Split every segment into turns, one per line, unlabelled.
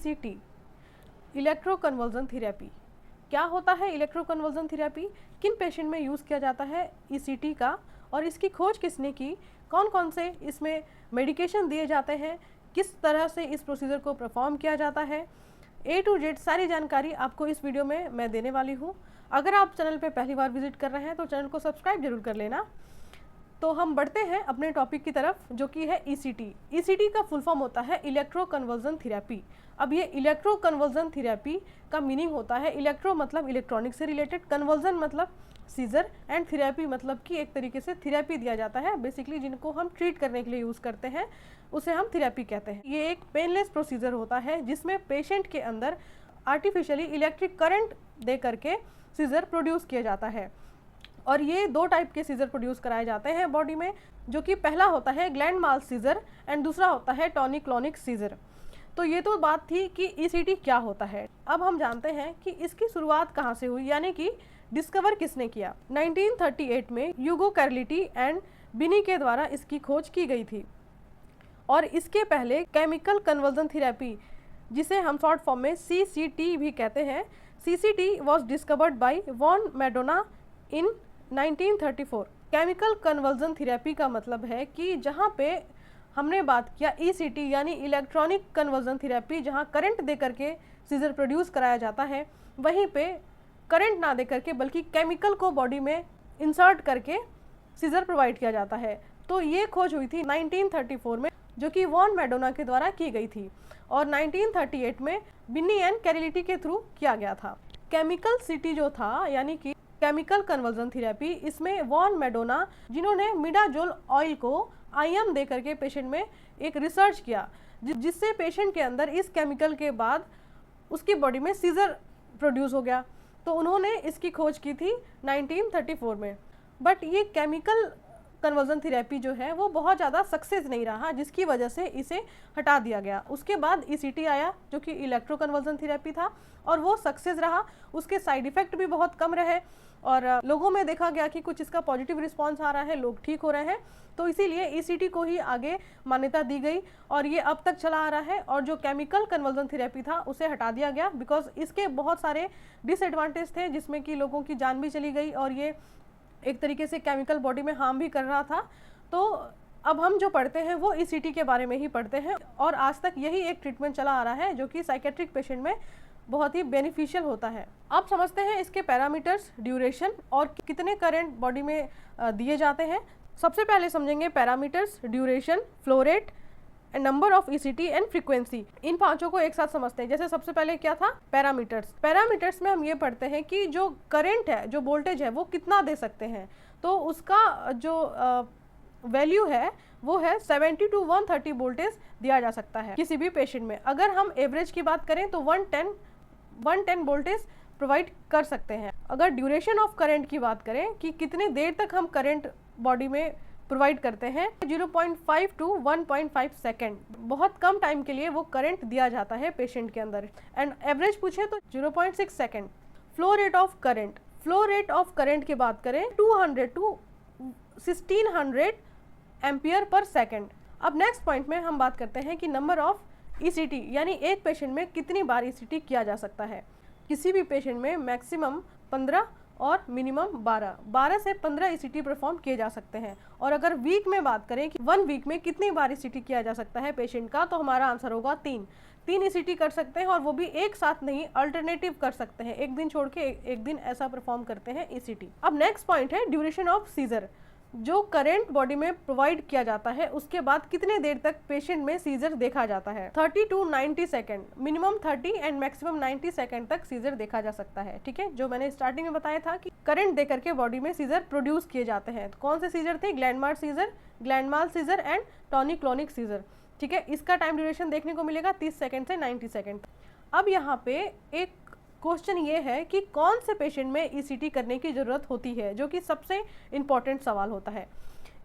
ECT, इलेक्ट्रोकन्वर्जन therapy. क्या होता है इलेक्ट्रोकन्वर्जन थेरेपी, किन पेशेंट में यूज़ किया जाता है ECT का, और इसकी खोज किसने की, कौन कौन से इसमें मेडिकेशन दिए जाते हैं, किस तरह से इस प्रोसीजर को परफॉर्म किया जाता है, A to Z सारी जानकारी आपको इस वीडियो में मैं देने वाली हूँ। अगर आप चैनल पे पहली बार विजिट कर रहे हैं तो चैनल को सब्सक्राइब जरूर कर लेना। तो हम बढ़ते हैं अपने टॉपिक की तरफ, जो कि है ECT। ECT का फुल फॉर्म होता है इलेक्ट्रोकन्वर्जन थेरेपी। अब ये इलेक्ट्रोकन्वर्जन थेरेपी का मीनिंग होता है, इलेक्ट्रो मतलब इलेक्ट्रॉनिक से रिलेटेड, कन्वर्जन मतलब सीजर, एंड थेरेपी मतलब कि एक तरीके से थेरेपी दिया जाता है। बेसिकली जिनको हम ट्रीट करने के लिए यूज़ करते हैं उसे हम थेरेपी कहते हैं। ये एक पेनलेस प्रोसीजर होता है जिसमें पेशेंट के अंदर आर्टिफिशियली इलेक्ट्रिक करंट दे करके सीजर प्रोड्यूस किया जाता है। और ये दो टाइप के सीजर प्रोड्यूस कराए जाते हैं बॉडी में, जो कि पहला होता है ग्लैंड माल सीजर एंड दूसरा होता है टॉनिक क्लॉनिक सीजर। तो ये तो बात थी कि ECT क्या होता है। अब हम जानते हैं कि इसकी शुरुआत कहाँ से हुई, यानी कि डिस्कवर किसने किया। 1938 में यूगो कैर्लिटी एंड बिनी के द्वारा इसकी खोज की गई थी। और इसके पहले केमिकल कन्वर्जन थेरेपी, जिसे हम शॉर्ट फॉर्म में CCT भी कहते हैं, CCT was discovered by von Meduna in 1934। Chemical conversion therapy का मतलब है कि जहाँ पे हमने बात किया ECT यानी इलेक्ट्रॉनिक कन्वर्जन थेरेपी, जहाँ करंट दे करके सीजर प्रोड्यूस कराया जाता है, वहीं पे करंट ना दे करके बल्कि केमिकल को बॉडी में इंसर्ट करके सीजर प्रोवाइड किया जाता है। तो ये खोज हुई थी 1934 में, जो कि वॉन मैडोना के द्वारा की गई थी, और 1938 में बिन्नी एंड कैरिलिटी के थ्रू किया गया था। केमिकल सिटी जो था यानी कि केमिकल कन्वर्जन थेरेपी, इसमें वॉन मैडोना, जिन्होंने मिडाजोल ऑयल को IM दे करके पेशेंट में एक रिसर्च किया, जिससे पेशेंट के अंदर इस केमिकल के बाद उसकी बॉडी में सीजर प्रोड्यूस हो गया। तो उन्होंने इसकी खोज की थी 1934 में। बट ये केमिकल कन्वर्जन थेरेपी जो है वो बहुत ज़्यादा सक्सेस नहीं रहा, जिसकी वजह से इसे हटा दिया गया। उसके बाद ECT आया, जो कि इलेक्ट्रो कन्वर्जन थेरेपी था, और वो सक्सेस रहा। उसके साइड इफ़ेक्ट भी बहुत कम रहे और लोगों में देखा गया कि कुछ इसका पॉजिटिव रिस्पांस आ रहा है, लोग ठीक हो रहे हैं। तो इसीलिए ECT को ही आगे मान्यता दी गई और ये अब तक चला आ रहा है। और जो केमिकल कन्वर्जन थेरेपी था उसे हटा दिया गया, बिकॉज इसके बहुत सारे डिसएडवांटेज थे, जिसमें कि लोगों की जान भी चली गई और ये एक तरीके से केमिकल बॉडी में हार्म भी कर रहा था। तो अब हम जो पढ़ते हैं वो ECT के बारे में ही पढ़ते हैं, और आज तक यही एक ट्रीटमेंट चला आ रहा है जो कि साइकेट्रिक पेशेंट में बहुत ही बेनिफिशियल होता है। अब समझते हैं इसके पैरामीटर्स, ड्यूरेशन और कितने करंट बॉडी में दिए जाते हैं। सबसे पहले समझेंगे parameters, duration, flow rate, number of ECT and frequency. इन पांचों को एक साथ समझते हैं। जैसे सबसे पहले क्या था, पैरामीटर्स। पैरामीटर्स में हम ये पढ़ते हैं कि जो करंट है, जो वोल्टेज है, वो कितना दे सकते हैं। तो उसका जो वैल्यू है वो है 70 to 130 वोल्टेज दिया जा सकता है किसी भी पेशेंट में। अगर हम एवरेज की बात करें तो 110 वोल्टेज प्रोवाइड कर सकते हैं। अगर ड्यूरेशन ऑफ करंट की बात करें कि कितने देर तक हम करंट बॉडी में प्रोवाइड करते हैं, 0.5 to 1.5 सेकेंड, बहुत कम टाइम के लिए वो करंट दिया जाता है पेशेंट के अंदर। एंड एवरेज पूछे तो 0.6 second. Flow rate of current, flow rate of current की बात करें 200 to 1600 एम्पियर पर सेकेंड। अब नेक्स्ट पॉइंट में हम बात करते हैं कि नंबर ऑफ ECT यानी एक पेशेंट में कितनी बार ECT किया जा सकता है। किसी भी पेशेंट में मैक्सिमम 15 और मिनिमम 12 से 15 ECT परफॉर्म किए जा सकते हैं। और अगर वीक में बात करें कि 1 वीक में कितनी बार ECT किया जा सकता है पेशेंट का, तो हमारा आंसर होगा 3 ECT कर सकते हैं, और वो भी एक साथ नहीं, अल्टरनेटिव कर सकते हैं, एक दिन छोड़ के एक दिन ऐसा परफॉर्म करते हैं ECT। अब नेक्स्ट पॉइंट है ड्यूरेशन ऑफ सीजर। जो करंट बॉडी में प्रोवाइड किया जाता है उसके बाद कितने देर तक पेशेंट में सीजर देखा जाता है। 30 to 90 second, minimum 30 and maximum 90 second तक सीजर देखा जा सकता है। ठीक है, जो मैंने स्टार्टिंग में बताया था कि करंट दे करके बॉडी में सीजर प्रोड्यूस किए जाते हैं। तो कौन से सीजर थे, grand mal seizure and tonic clonic seizure. ठीक है, इसका टाइम ड्यूरेशन देखने को मिलेगा 30 सेकेंड से 90 सेकेंड। अब यहाँ पे एक क्वेश्चन ये है कि कौन से पेशेंट में ECT करने की ज़रूरत होती है, जो कि सबसे इम्पॉर्टेंट सवाल होता है।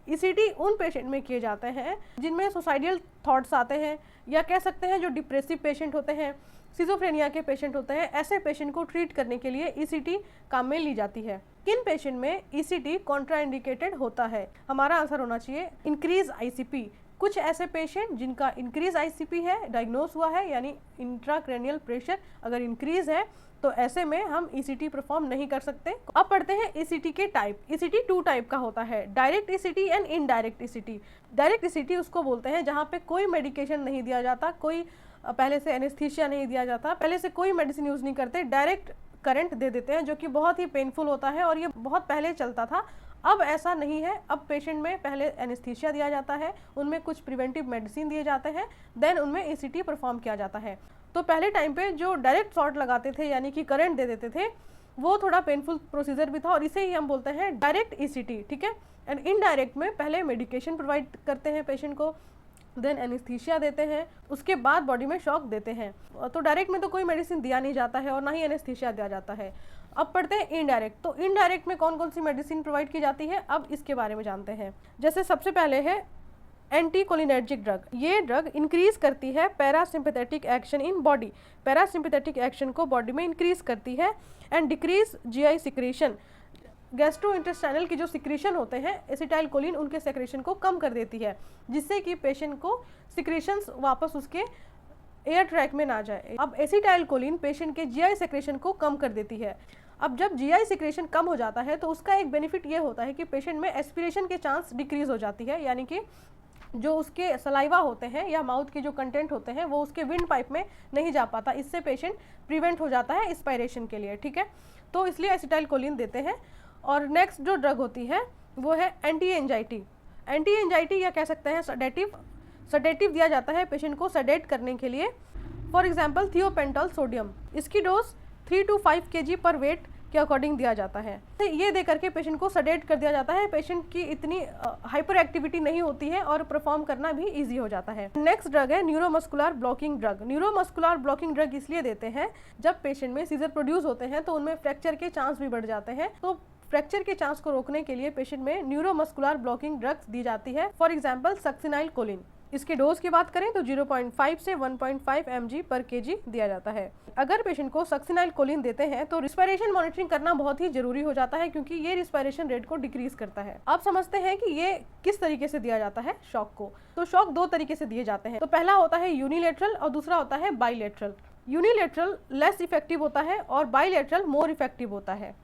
ECT उन पेशेंट में किए जाते हैं जिनमें सुसाइडियल थॉट्स आते हैं, या कह सकते हैं जो डिप्रेसिव पेशेंट होते हैं, सिजोफ्रेनिया के पेशेंट होते हैं। ऐसे पेशेंट को ट्रीट करने के लिए ECT काम में ली जाती है। किन पेशेंट में ECT कॉन्ट्राइंडिकेटेड होता है? हमारा आंसर होना चाहिए इंक्रीज ICP, कुछ ऐसे पेशेंट जिनका इंक्रीज आईसीपी है, डायग्नोस हुआ है, यानी इंट्राक्रैनियल प्रेशर अगर इंक्रीज है तो ऐसे में हम ईसीटी परफॉर्म नहीं कर सकते। अब पढ़ते हैं ईसीटी के टाइप। ईसीटी 2 टाइप का होता है, direct ECT and indirect ECT. Direct ECT उसको बोलते हैं जहाँ पे कोई मेडिकेशन नहीं दिया जाता, कोई पहले से एनेस्थीसिया नहीं दिया जाता, पहले से कोई मेडिसिन यूज़ नहीं करते, डायरेक्ट करंट दे देते हैं, जो कि बहुत ही पेनफुल होता है और ये बहुत पहले चलता था। अब ऐसा नहीं है, अब पेशेंट में पहले एनेस्थीसिया दिया जाता है, उनमें कुछ प्रिवेंटिव मेडिसिन दिए जाते हैं, देन उनमें ईसीटी परफॉर्म किया जाता है। तो पहले टाइम पे जो डायरेक्ट शॉट लगाते थे यानी कि करंट दे देते थे, वो थोड़ा पेनफुल प्रोसीजर भी था और इसे ही हम बोलते हैं डायरेक्ट ईसीटी, ठीक है। एंड इनडायरेक्ट में पहले मेडिकेशन प्रोवाइड करते हैं पेशेंट को, देन एनेस्थीसिया देते हैं, उसके बाद बॉडी में शॉक देते हैं। तो डायरेक्ट में तो कोई मेडिसिन दिया नहीं जाता है और ना ही एनेस्थीसिया दिया जाता है। अब पढ़ते हैं इनडायरेक्ट। तो इनडायरेक्ट में कौन कौन सी मेडिसिन प्रोवाइड की जाती है, अब इसके बारे में जानते हैं। जैसे सबसे पहले है एंटीकोलिनर्जिक ड्रग। ये ड्रग इंक्रीज करती है parasympathetic action in body, parasympathetic action को बॉडी में इंक्रीज करती है and decrease GI secretion. Gastrointestinal की जो सिक्रीशन होते हैं एसिटाइलकोलिन, उनके सिक्रीशन को कम कर देती है, जिससे कि पेशेंट को सिक्रीशंस वापस उसके एयर ट्रैक में ना जाए। अब एसिटाइलकोलिन पेशेंट के जीआई सिक्रीशन को कम कर देती है। अब जब जीआई सिक्रीशन कम हो जाता है तो उसका एक बेनिफिट ये होता है कि पेशेंट में एस्पिरेशन के चांस डिक्रीज हो जाती है, यानी कि जो उसके सलाइवा होते हैं या माउथ के जो कंटेंट होते हैं वो उसके विंड पाइप में नहीं जा पाता, इससे पेशेंट प्रिवेंट हो जाता है एस्पायरेशन के लिए, ठीक है। तो इसलिए एसिटाइलकोलिन देते हैं। और नेक्स्ट जो ड्रग होती है वो है एंटी एंजाइटी। एंटी एंजाइटी या कह सकते हैं सडेटिव दिया जाता है पेशेंट को सडेट करने के लिए। फॉर एग्जांपल थियोपेंटॉल सोडियम, इसकी डोज 3 to 5 kg पर वेट के अकॉर्डिंग दिया जाता है। तो ये दे करके पेशेंट को सडेट कर दिया जाता है, पेशेंट की इतनी हाइपर एक्टिविटी नहीं होती है और परफॉर्म करना भी ईजी हो जाता है। नेक्स्ट ड्रग है neuromuscular blocking drug. Neuromuscular blocking drug इसलिए देते हैं जब पेशेंट में सीजर प्रोड्यूस होते हैं तो उनमें फ्रैक्चर के चांस भी बढ़ जाते हैं। तो फ्रैक्चर के चांस को रोकने के लिए पेशेंट में न्यूरोमस्कुलर ब्लॉकिंग ड्रग्स दी जाती है। For example succinylcholine. इसके डोज की बात करें तो 0.5 से 1.5 mg पर kg दिया जाता है। अगर पेशेंट को सक्सिनाइलकोलिन देते हैं तो रिस्पायरेशन मॉनिटरिंग करना बहुत ही जरूरी हो जाता है, क्योंकि ये रिस्पायरेशन रेट को डिक्रीज करता है। आप समझते हैं कि ये किस तरीके से दिया जाता है शॉक को। तो शॉक 2 तरीके से दिए जाते हैं। तो पहला होता है यूनिलेटरल और दूसरा होता है बाइलेटरल। यूनिलेटरल लेस इफेक्टिव होता है और बाइलेटरल मोर इफेक्टिव होता है।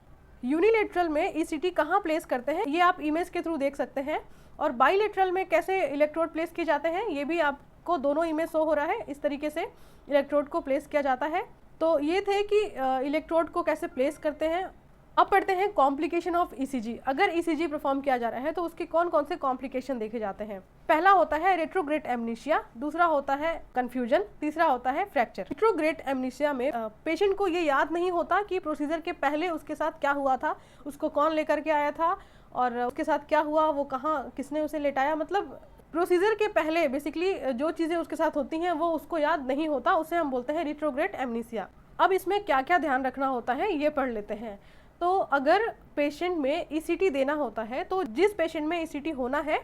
यूनिलेटरल में ईसीटी कहाँ प्लेस करते हैं ये आप इमेज के थ्रू देख सकते हैं, और बाइलेटरल में कैसे इलेक्ट्रोड प्लेस किए जाते हैं ये भी आपको दोनों इमेज शो हो रहा है। इस तरीके से इलेक्ट्रोड को प्लेस किया जाता है। तो ये थे कि इलेक्ट्रोड को कैसे प्लेस करते हैं। अब पढ़ते हैं कॉम्प्लिकेशन ऑफ ईसीजी। अगर ईसीजी परफॉर्म किया जा रहा है तो उसके कौन कौन से कॉम्प्लिकेशन देखे जाते हैं। पहला होता है रेट्रोग्रेड एमनीशिया, दूसरा होता है कंफ्यूजन, तीसरा होता है फ्रैक्चर। रेट्रोग्रेड एमनीशिया में पेशेंट को ये याद नहीं होता कि प्रोसीजर के पहले उसके साथ क्या हुआ था, उसको कौन लेकर के आया था और उसके साथ क्या हुआ, वो कहाँ किसने उसे लेटाया। मतलब प्रोसीजर के पहले बेसिकली जो चीज़ें उसके साथ होती हैं वो उसको याद नहीं होता, उसे हम बोलते हैं रेट्रोग्रेड एमनीशिया। अब इसमें क्या क्या ध्यान रखना होता है ये पढ़ लेते हैं। तो अगर पेशेंट में ईसीटी देना होता है तो जिस पेशेंट में ईसीटी होना है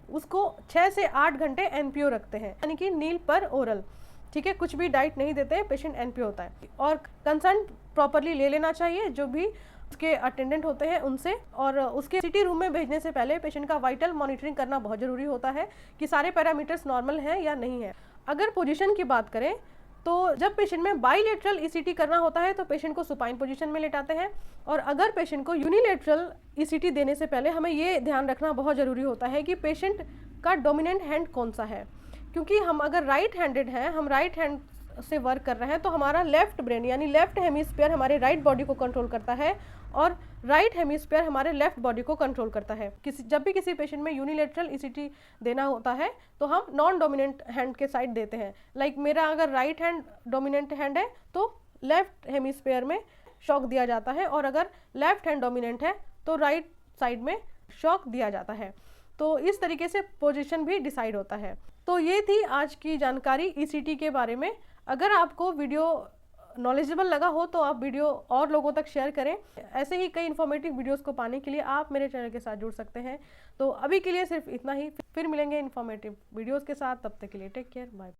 उसको 6 से 8 घंटे एनपीओ रखते हैं, यानी कि नील पर ओरल, ठीक है। कुछ भी डाइट नहीं देते, पेशेंट एनपीओ होता है। और कंसल्ट प्रॉपरली ले लेना चाहिए जो भी उसके अटेंडेंट होते हैं उनसे। और उसके ईसीटी रूम में भेजने से पहले पेशेंट का वाइटल मॉनिटरिंग करना बहुत ज़रूरी होता है कि सारे पैरामीटर्स नॉर्मल हैं या नहीं है। अगर पोजीशन की बात करें तो जब पेशेंट में बाइलेटरल ईसीटी करना होता है तो पेशेंट को सुपाइन पोजीशन में लेटाते हैं। और अगर पेशेंट को यूनिलेटरल ईसीटी देने से पहले हमें ये ध्यान रखना बहुत ज़रूरी होता है कि पेशेंट का डोमिनेंट हैंड कौन सा है, क्योंकि हम अगर राइट हैंडेड हैं, हम राइट हैंड से वर्क कर रहे हैं तो हमारा लेफ्ट ब्रेन यानी लेफ्ट हेमिस्फीयर हमारे राइट बॉडी को कंट्रोल करता है और राइट हेमिस्फीयर हमारे लेफ्ट बॉडी को कंट्रोल करता है। जब भी किसी पेशेंट में यूनिलेटरल ईसीटी देना होता है तो हम नॉन डोमिनेंट हैंड के साइड देते हैं। लाइक मेरा अगर राइट हैंड डोमिनेंट हैंड है तो लेफ्ट हेमिस्फीयर में शॉक दिया जाता है, और अगर लेफ्ट हैंड डोमिनेंट है तो राइट साइड में शॉक दिया जाता है। तो इस तरीके से पोजीशन भी डिसाइड होता है। तो ये थी आज की जानकारी ईसीटी के बारे में। अगर आपको वीडियो नॉलेजेबल लगा हो तो आप वीडियो और लोगों तक शेयर करें। ऐसे ही कई इन्फॉर्मेटिव वीडियोस को पाने के लिए आप मेरे चैनल के साथ जुड़ सकते हैं। तो अभी के लिए सिर्फ इतना ही, फिर मिलेंगे इन्फॉर्मेटिव वीडियोस के साथ। तब तक के लिए टेक केयर, बाय।